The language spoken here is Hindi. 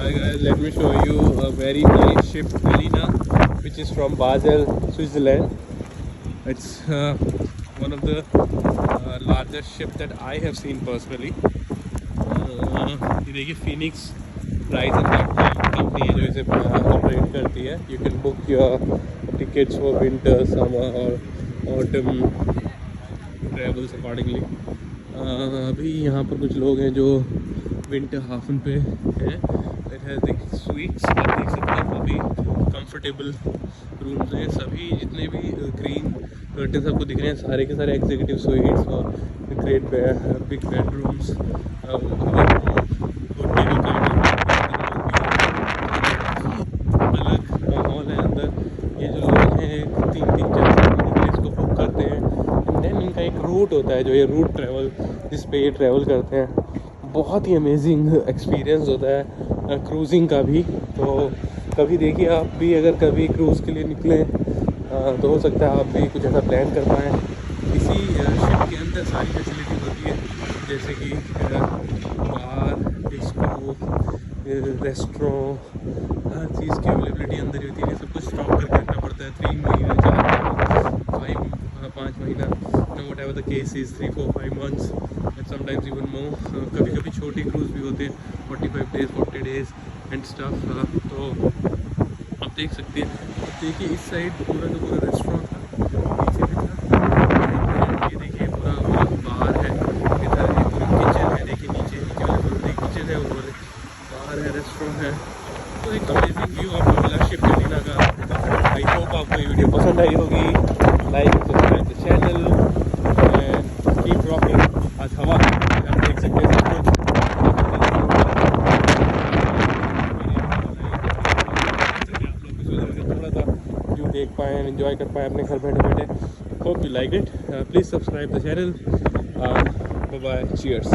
Hi guys, let me show you a very nice ship, Alina, which is from Basel, Switzerland. It's one of the largest ship that I have seen personally. ये देखिए फिनिक्स राइज एंड कंपनी है जो इसे ऑपरेट करती है. You can book your tickets for winter, summer और ऑटम ट्रेवल्स अकॉर्डिंगली. अभी यहाँ पर कुछ लोग हैं जो विंटर हाफन पे हैं. इट हैज़ द स्वीट्स, आप देख सकते हैं काफ़ी कंफर्टेबल रूम्स हैं. सभी जितने भी ग्रीन कर्टन्स आपको दिख रहे हैं सारे के सारे एग्जीक्यूटिव स्वीट्स और ग्रेट बिग बेडरूम्स. अलग माहौल है अंदर. ये जो लोग हैं 3-4 के लिए इसको बुक करते हैं. एंड देन इनका एक रूट होता है जो ये रूट ट्रैवल जिस पे ये ट्रैवल करते हैं. बहुत ही अमेजिंग एक्सपीरियंस होता है क्रूज़िंग का भी. तो कभी देखिए आप भी अगर कभी क्रूज़ के लिए निकलें तो हो सकता है आप भी कुछ ऐसा प्लान कर पाएँ. इसी शिप के अंदर सारी फैसिलिटी होती है जैसे कि बार, डिस्को, रेस्टोरेंट, हर चीज़ की अवेलेबिलिटी अंदर ही होती है. सब कुछ स्टॉक करके रखना पड़ता है 3 महीने, 4 महीने, 5 महीना, know what ever the case is 3, 4, 5 months and sometimes even more. कभी कभी छोटे क्रूज़ भी होते हैं 45 days, 40 days एंड स्टफ. तो आप देख सकते हैं. देखिए इस साइड पूरा का पूरा रेस्टोरेंट था, पीछे भी था. ये देखिए पूरा बाहर है, इधर ये पूरी किचन है. देखिए नीचे वाले पूरे किचन है, ऊपर वाले बाहर है, रेस्टोरेंट है. तो एक अमेजिंग व्यू आपको मिला शिप एलिना का. आई होप आपको ये वीडियो पसंद आई होगी. Like subscribe the channel and keep rocking. आज हवा आप देख सकते हैं सब कुछ. देख पाएँ एंड एंजॉय कर पाएँ अपने घर बैठे बैठे. Hope you like it. Please subscribe the channel. Bye bye, cheers.